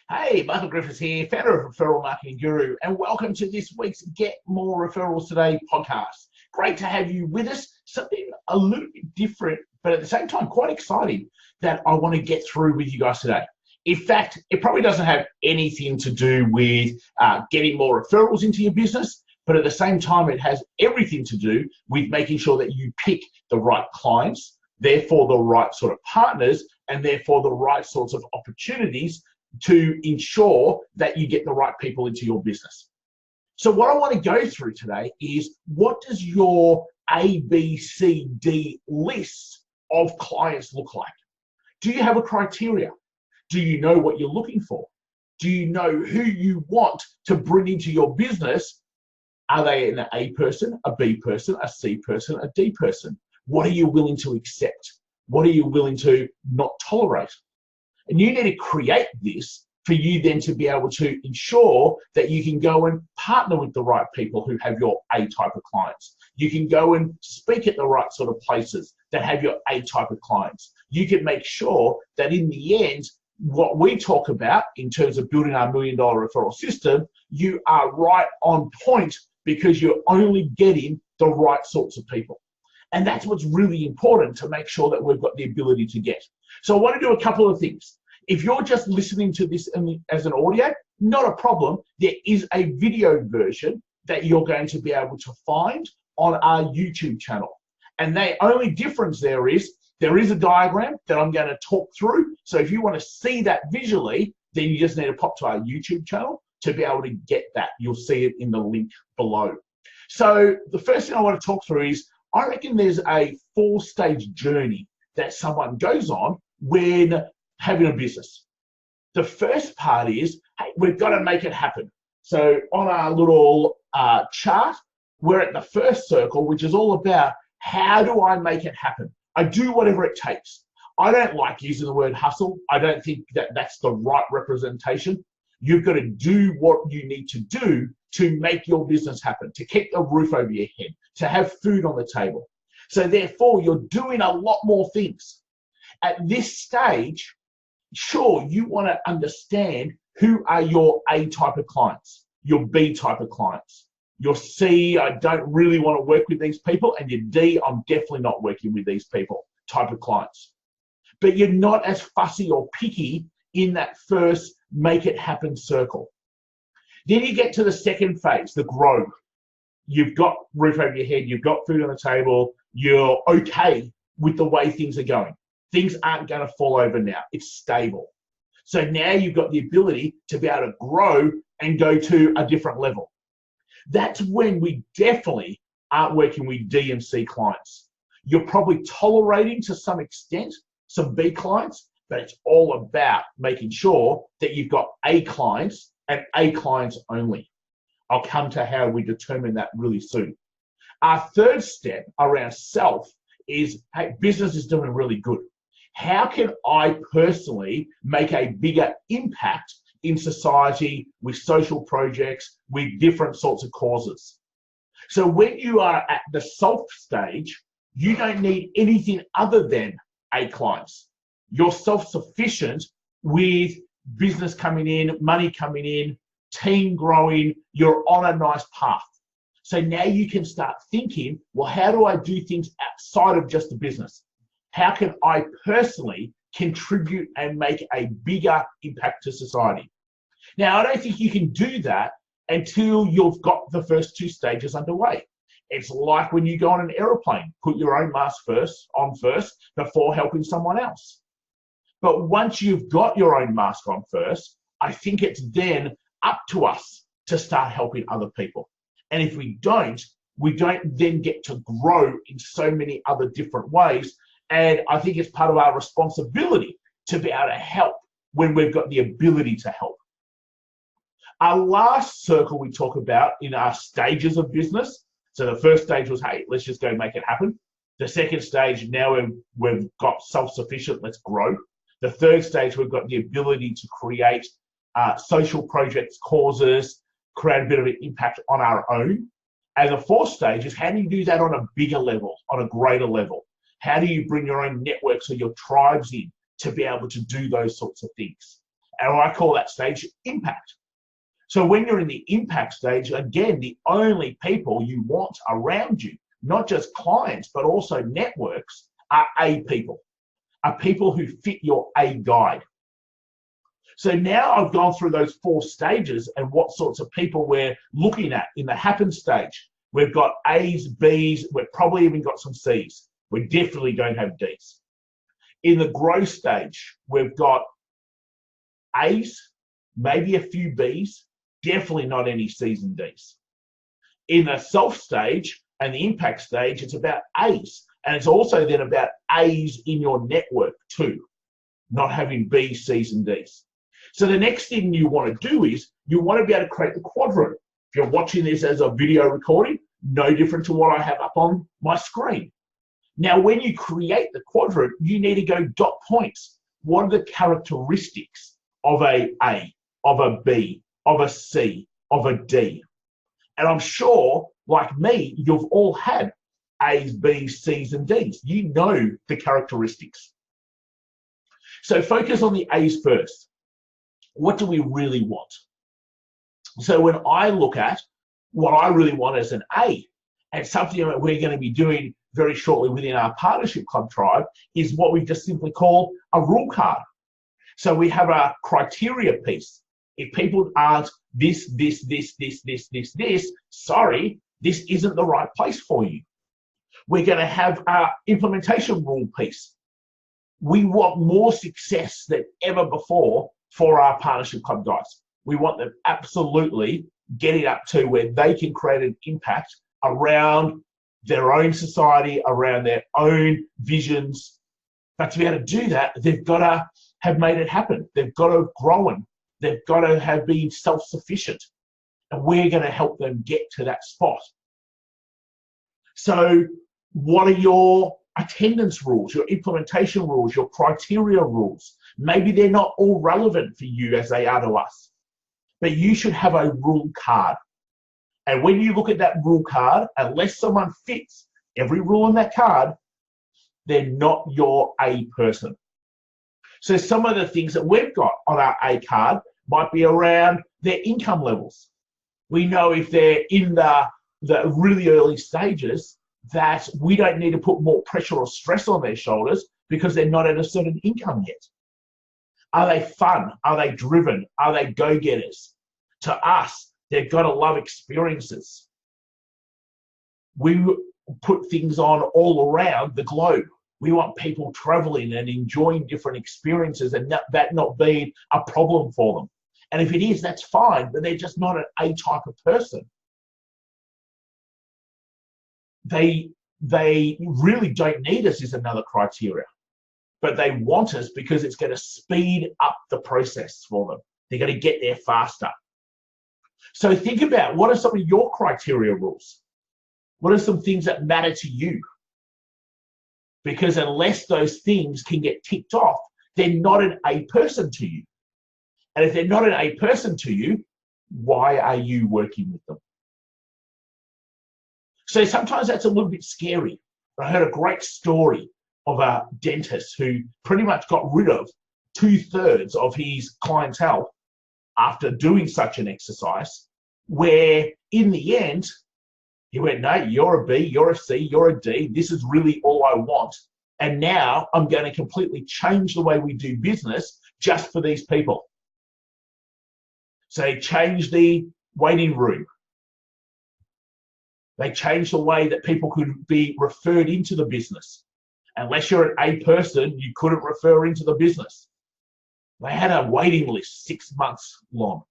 Hey, Michael Griffiths here, founder of Referral Marketing Guru, and welcome to this week's Get More Referrals Today podcast. Great to have you with us. Something a little bit different, but at the same time quite exciting that I want to get through with you guys today. In fact, it probably doesn't have anything to do with getting more referrals into your business, but at the same time, it has everything to do with making sure that you pick the right clients, therefore the right sort of partners, and therefore the right sorts of opportunities to ensure that you get the right people into your business. So what I want to go through today is, what does your A, B, C, D list of clients look like? Do you have a criteria? Do you know what you're looking for? Do you know who you want to bring into your business? Are they an A person, a B person, a C person, a D person? What are you willing to accept? What are you willing to not tolerate? And you need to create this for you then to be able to ensure that you can go and partner with the right people who have your A type of clients. You can go and speak at the right sort of places that have your A type of clients. You can make sure that in the end, what we talk about in terms of building our $1 million referral system, you are right on point because you're only getting the right sorts of people. And that's what's really important to make sure that we've got the ability to get. So I want to do a couple of things. If you're just listening to this as an audio, not a problem. There is a video version that you're going to be able to find on our YouTube channel. And the only difference there is a diagram that I'm going to talk through. So if you want to see that visually, then you just need to pop to our YouTube channel to be able to get that. You'll see it in the link below. So the first thing I want to talk through is, I reckon there's a 4-stage journey that someone goes on when having a business. The first part is, hey, we've got to make it happen. So on our little chart, we're at the first circle, which is all about, how do I make it happen? I do whatever it takes. I don't like using the word hustle. I don't think that that's the right representation. You've got to do what you need to do to make your business happen, to keep a roof over your head, to have food on the table. So therefore, you're doing a lot more things. At this stage, sure, you want to understand who are your A type of clients, your B type of clients, your C, I don't really want to work with these people, and your D, I'm definitely not working with these people type of clients. But you're not as fussy or picky in that first make it happen circle. Then you get to the second phase, the grow. You've got roof over your head, you've got food on the table, you're okay with the way things are going. Things aren't going to fall over now. It's stable. So now you've got the ability to be able to grow and go to a different level. That's when we definitely aren't working with D and C clients. You're probably tolerating to some extent some B clients, but it's all about making sure that you've got A clients and A clients only. I'll come to how we determine that really soon. Our third step around self is, hey, business is doing really good. How can I personally make a bigger impact in society with social projects, with different sorts of causes? So when you are at the self stage, you don't need anything other than A clients. You're self-sufficient with business coming in, money coming in, team growing, you're on a nice path. So now you can start thinking, well, how do I do things outside of just the business? How can I personally contribute and make a bigger impact to society? Now, I don't think you can do that until you've got the first 2 stages underway. It's like when you go on an aeroplane, put your own mask on first before helping someone else. But once you've got your own mask on first, I think it's then up to us to start helping other people. And if we don't then get to grow in so many other different ways. And I think it's part of our responsibility to be able to help when we've got the ability to help. Our last circle we talk about in our stages of business. So the first stage was, hey, let's just go make it happen. The second stage, now we've got self-sufficient, let's grow. The third stage, we've got the ability to create social projects, causes, create a bit of an impact on our own. And the fourth stage is, how do you do that on a bigger level, on a greater level? How do you bring your own networks or your tribes in to be able to do those sorts of things? And I call that stage impact. So when you're in the impact stage, again, the only people you want around you, not just clients, but also networks, are A people, are people who fit your A guide. So now I've gone through those 4 stages and what sorts of people we're looking at in the happen stage. We've got A's, B's, we've probably even got some C's. We definitely don't have D's. In the growth stage, we've got A's, maybe a few B's, definitely not any C's and D's. In the self stage and the impact stage, it's about A's. And it's also then about A's in your network too, not having B's, C's and D's. So the next thing you want to do is you want to be able to create the quadrant. If you're watching this as a video recording, no different to what I have up on my screen. Now, when you create the quadrant, you need to go dot points. What are the characteristics of a A, of a B, of a C, of a D? And I'm sure, like me, you've all had A's, B's, C's, and D's. You know the characteristics. So focus on the A's first. What do we really want? So when I look at what I really want as an A, and something that we're going to be doing very shortly within our Partnership Club tribe, is what we just simply call a rule card. So we have a criteria piece. If people aren't this, sorry, this isn't the right place for you. We're going to have our implementation rule piece. We want more success than ever before for our Partnership Club guys. We want them absolutely getting up to where they can create an impact around their own society, around their own visions. But to be able to do that, they've got to have made it happen. They've got to have grown. They've got to have been self-sufficient. And we're going to help them get to that spot. So what are your attendance rules, your implementation rules, your criteria rules? Maybe they're not all relevant for you as they are to us, but you should have a rule card. And when you look at that rule card, unless someone fits every rule in that card, they're not your A person. So some of the things that we've got on our A card might be around their income levels. We know if they're in the really early stages that we don't need to put more pressure or stress on their shoulders because they're not at a certain income yet. Are they fun? Are they driven? Are they go-getters? To us, they've got to love experiences. We put things on all around the globe. We want people traveling and enjoying different experiences and that not being a problem for them. And if it is, that's fine, but they're just not an A type of person. They really don't need us is another criteria, but they want us because it's going to speed up the process for them. They're going to get there faster. So think about, what are some of your criteria rules? What are some things that matter to you? Because unless those things can get ticked off, they're not an A person to you. And if they're not an A person to you, why are you working with them? So sometimes that's a little bit scary. I heard a great story of a dentist who pretty much got rid of 2/3 of his clientele after doing such an exercise, where in the end, he went, no, you're a B, you're a C, you're a D, this is really all I want. And now I'm going to completely change the way we do business just for these people. So they changed the waiting room. They changed the way that people could be referred into the business. Unless you're an A person, you couldn't refer into the business. They had a waiting list 6 months long.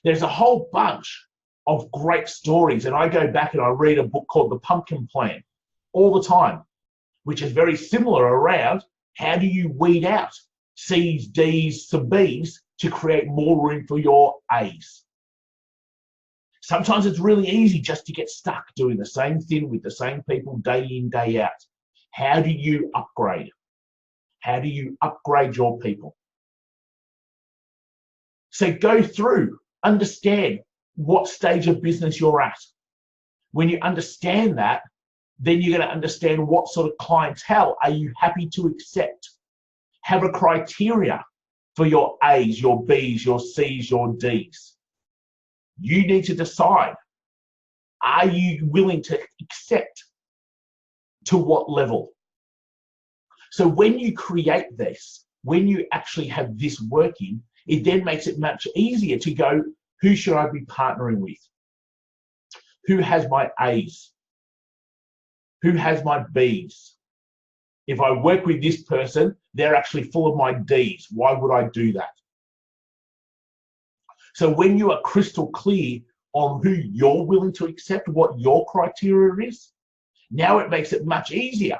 There's a whole bunch of great stories, and I go back and I read a book called The Pumpkin Plan all the time, which is very similar around how do you weed out C's, D's, to B's to create more room for your A's. Sometimes it's really easy just to get stuck doing the same thing with the same people day in, day out. How do you upgrade? How do you upgrade your people? So go through, understand what stage of business you're at. When you understand that, then you're going to understand what sort of clientele are you happy to accept. Have a criteria. for your A's, your B's, your C's, your D's. You need to decide, are you willing to accept to what level? So when you create this, when you actually have this working, it then makes it much easier to go, who should I be partnering with? Who has my A's? Who has my B's? If I work with this person, they're actually full of my D's. Why would I do that? So when you are crystal clear on who you're willing to accept, what your criteria is, now it makes it much easier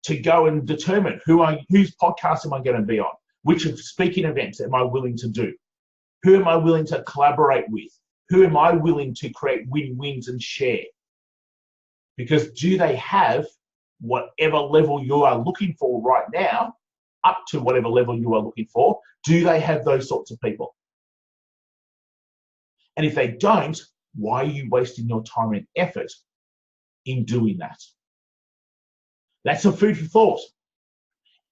to go and determine whose podcast am I going to be on? Which speaking events am I willing to do? Who am I willing to collaborate with? Who am I willing to create win-wins and share? Because do they have whatever level you are looking for right now, up to whatever level you are looking for, do they have those sorts of people? And if they don't, why are you wasting your time and effort in doing that? That's some food for thought.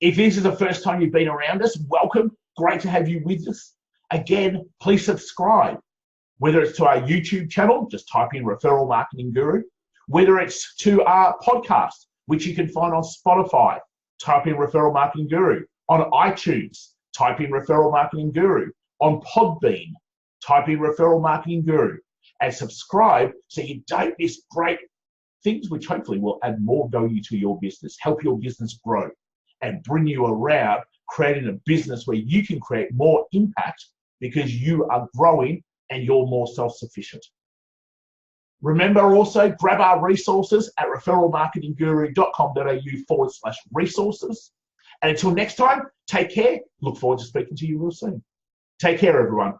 If this is the first time you've been around us, welcome. Great to have you with us. Again, please subscribe. Whether it's to our YouTube channel, just type in Referral Marketing Guru. Whether it's to our podcast, which you can find on Spotify, type in Referral Marketing Guru. On iTunes, type in Referral Marketing Guru. On Podbean, type in Referral Marketing Guru. And subscribe so you don't miss great things which hopefully will add more value to your business, help your business grow, and bring you around creating a business where you can create more impact because you are growing and you're more self-sufficient. Remember also, grab our resources at referralmarketingguru.com.au/resources. And until next time, take care. Look forward to speaking to you real soon. Take care, everyone.